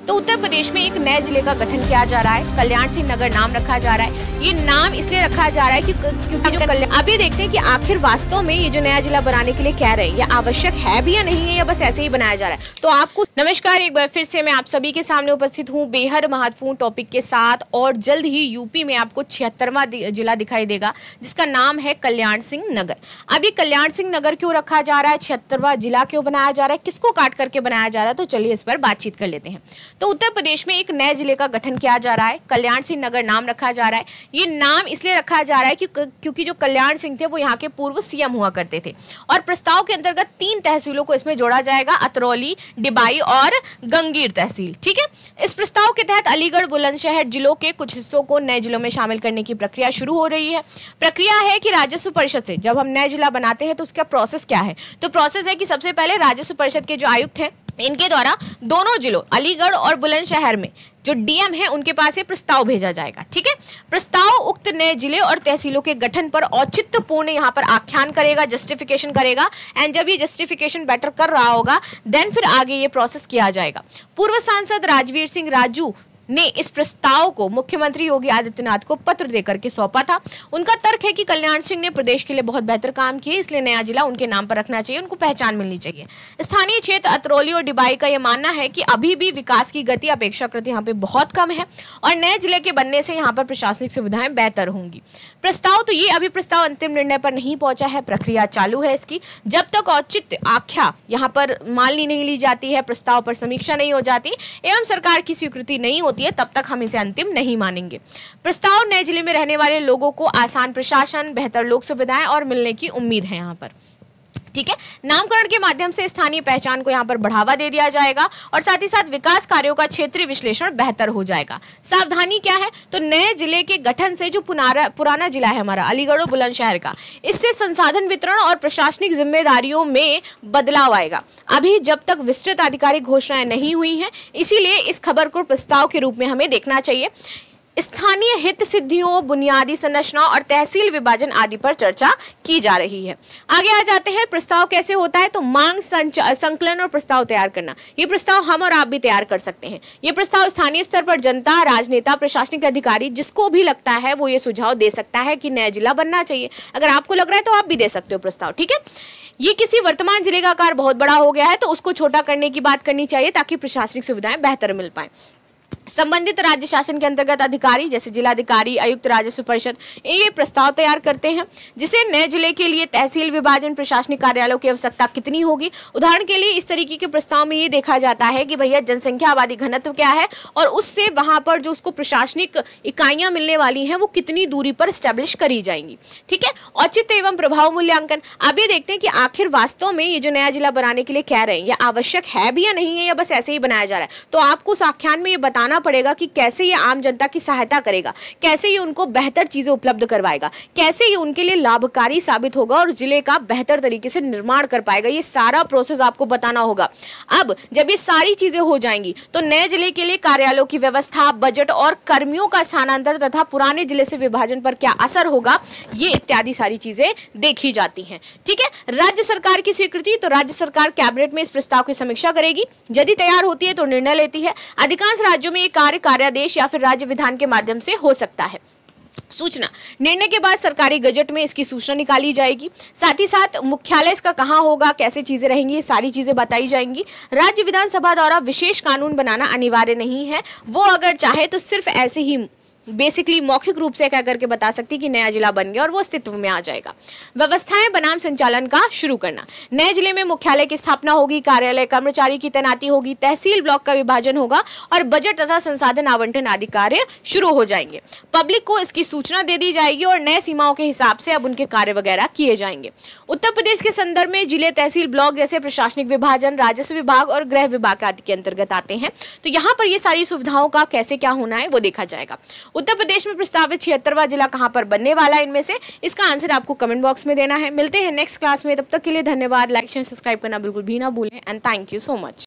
तो उत्तर प्रदेश में एक नए जिले का गठन किया जा रहा है, कल्याण सिंह नगर नाम रखा जा रहा है। ये नाम इसलिए रखा जा रहा है क्योंकि जो कल्याण, आप ये देखते हैं कि आखिर वास्तव में ये जो नया जिला बनाने के लिए कह रहे हैं, ये आवश्यक है भी या नहीं है, या बस ऐसे ही बनाया जा रहा है। तो आपको नमस्कार, एक बार फिर से मैं आप सभी के सामने उपस्थित हूँ बेहद महत्वपूर्ण टॉपिक के साथ, और जल्द ही यूपी में आपको 76वां जिला दिखाई देगा जिसका नाम है कल्याण सिंह नगर। अब ये कल्याण सिंह नगर क्यों रखा जा रहा है, 76वां जिला क्यों बनाया जा रहा है, किसको काट करके बनाया जा रहा है, तो चलिए इस पर बातचीत कर लेते हैं। तो उत्तर प्रदेश में एक नए जिले का गठन किया जा रहा है, कल्याण सिंह नगर नाम रखा जा रहा है। ये नाम इसलिए रखा जा रहा है क्योंकि जो कल्याण सिंह थे वो यहाँ के पूर्व सीएम हुआ करते थे, और प्रस्ताव के अंतर्गत 3 तहसीलों को इसमें जोड़ा जाएगा, अतरौली, डिबाई और गंगीर तहसील। ठीक है, इस प्रस्ताव के तहत अलीगढ़, बुलंदशहर जिलों के कुछ हिस्सों को नए जिलों में शामिल करने की प्रक्रिया शुरू हो रही है। प्रक्रिया है कि राजस्व परिषद से जब हम नए जिला बनाते हैं तो उसका प्रोसेस क्या है, तो प्रोसेस है कि सबसे पहले राजस्व परिषद के जो आयुक्त हैं इनके द्वारा दोनों जिलों अलीगढ़ और बुलंदशहर में जो डीएम है उनके पास ये प्रस्ताव भेजा जाएगा। ठीक है, प्रस्ताव उक्त नए जिले और तहसीलों के गठन पर औचित्यपूर्ण यहाँ पर आख्यान करेगा, जस्टिफिकेशन करेगा, एंड जब ये जस्टिफिकेशन बेटर कर रहा होगा देन फिर आगे ये प्रोसेस किया जाएगा। पूर्व सांसद राजवीर सिंह राजू ने इस प्रस्ताव को मुख्यमंत्री योगी आदित्यनाथ को पत्र देकर के सौंपा था। उनका तर्क है कि कल्याण सिंह ने प्रदेश के लिए बहुत बेहतर काम किए, इसलिए नया जिला उनके नाम पर रखना चाहिए, उनको पहचान मिलनी चाहिए। स्थानीय क्षेत्र अतरौली और डिबाई का यह मानना है कि अभी भी विकास की गति अपेक्षाकृत यहाँ पे बहुत कम है, और नए जिले के बनने से यहाँ पर प्रशासनिक सुविधाएं बेहतर होंगी। प्रस्ताव तो ये अभी प्रस्ताव अंतिम निर्णय पर नहीं पहुंचा है, प्रक्रिया चालू है इसकी। जब तक औचित्य आख्या यहाँ पर मान नहीं ली जाती है, प्रस्ताव पर समीक्षा नहीं हो जाती एवं सरकार की स्वीकृति नहीं होती है, तब तक हम इसे अंतिम नहीं मानेंगे। प्रस्ताव नए जिले में रहने वाले लोगों को आसान प्रशासन, बेहतर लोक सुविधाएं और मिलने की उम्मीद है यहाँ पर। ठीक है, नामकरण के माध्यम से स्थानीय पहचान को यहाँ पर बढ़ावा दे दिया जाएगा, और साथ ही साथ विकास कार्यों का क्षेत्रीय विश्लेषण बेहतर हो जाएगा। सावधानी क्या है, तो नए जिले के गठन से जो पुराना जिला है हमारा अलीगढ़ और बुलंदशहर का, इससे संसाधन वितरण और प्रशासनिक जिम्मेदारियों में बदलाव आएगा। अभी जब तक विस्तृत आधिकारिक घोषणाएं नहीं हुई हैं, इसीलिए इस खबर को प्रस्ताव के रूप में हमें देखना चाहिए। स्थानीय हित सिद्धियों, बुनियादी संरचना और तहसील विभाजन आदि पर चर्चा की जा रही है। आगे आ जाते हैं, प्रस्ताव कैसे होता है, तो मांग संकलन और प्रस्ताव तैयार करना। ये प्रस्ताव हम और आप भी तैयार कर सकते हैं। ये प्रस्ताव स्थानीय स्तर पर जनता, राजनेता, प्रशासनिक अधिकारी जिसको भी लगता है वो ये सुझाव दे सकता है कि नया जिला बनना चाहिए। अगर आपको लग रहा है तो आप भी दे सकते हो प्रस्ताव। ठीक है, ये किसी वर्तमान जिले का आकार बहुत बड़ा हो गया है तो उसको छोटा करने की बात करनी चाहिए ताकि प्रशासनिक सुविधाएं बेहतर मिल पाए। संबंधित राज्य शासन के अंतर्गत अधिकारी जैसे जिलाधिकारी, आयुक्त, राजस्व परिषद ये प्रस्ताव तैयार करते हैं, जिसे नए जिले के लिए तहसील विभाजन, प्रशासनिक कार्यालयों की आवश्यकता कितनी होगी। उदाहरण के लिए इस तरीके के प्रस्ताव में ये देखा जाता है कि भैया जनसंख्या, आबादी घनत्व क्या है, और उससे वहां पर जो उसको प्रशासनिक इकाइयां मिलने वाली हैं वो कितनी दूरी पर स्टैब्लिश करी जाएंगी। ठीक है, औचित्य एवं प्रभाव मूल्यांकन। अब ये देखते हैं कि आखिर वास्तव में ये जो नया जिला बनाने के लिए कह रहे हैं, ये आवश्यक है भी या नहीं है, या बस ऐसे ही बनाया जा रहा है। तो आपको उस आख्यान में ये बताना पड़ेगा कि कैसे ये आम जनता की सहायता करेगा, कैसे ये उनको बेहतर चीजें उपलब्ध करवाएगा, कैसे ये उनके लिए लाभकारी साबित होगा और जिले का बेहतर तरीके से निर्माण कर पाएगा। ये सारा प्रोसेस आपको बताना होगा। अब जब ये सारी चीजें हो जाएंगी तो नए जिले के लिए कार्यालयों की व्यवस्था, बजट और कर्मियों का स्थानांतरण तथा पुराने जिले से विभाजन पर क्या असर होगा, ये इत्यादि सारी चीजें देखी जाती हैं। ठीक है, राज्य सरकार की स्वीकृति, तो राज्य सरकार कैबिनेट में इस प्रस्ताव की समीक्षा करेगी, यदि तैयार होती है तो निर्णय लेती है। अधिकांश राज्यों में ये कार्यादेश या फिर राज्य विधान के माध्यम से हो सकता है। सूचना, निर्णय के बाद सरकारी गजट में इसकी सूचना निकाली जाएगी। साथ ही साथ मुख्यालय इसका कहाँ होगा, कैसे चीजें रहेंगी, ये सारी चीजें बताई जाएंगी। राज्य विधानसभा द्वारा विशेष कानून बनाना अनिवार्य नहीं है, वो अगर चाहे तो सिर्फ ऐसे ही बेसिकली मौखिक रूप से कह करके बता सकती कि नया जिला बन गया और वो अस्तित्व में आ जाएगा। व्यवस्थाएं बनाम संचालन का शुरू करना। नए जिले में मुख्यालय की स्थापना होगी, कार्यालय, कर्मचारी की तैनाती होगी, तहसील ब्लॉक का विभाजन होगा और बजट तथा संसाधन आवंटन आदि कार्य शुरू हो जाएंगे। पब्लिक को इसकी सूचना दे दी जाएगी और नए सीमाओं के हिसाब से अब उनके कार्य वगैरह किए जाएंगे। उत्तर प्रदेश के संदर्भ में जिले, तहसील, ब्लॉक जैसे प्रशासनिक विभाजन राजस्व विभाग और गृह विभाग आदि के अंतर्गत आते हैं। तो यहाँ पर ये सारी सुविधाओं का कैसे क्या होना है वो देखा जाएगा। उत्तर प्रदेश में प्रस्तावित 76वां जिला कहां पर बनने वाला है, इनमें से इसका आंसर आपको कमेंट बॉक्स में देना है। मिलते हैं नेक्स्ट क्लास में, तब तक के लिए धन्यवाद। लाइक शेयर सब्सक्राइब करना बिल्कुल भी ना भूलें and thank you so much.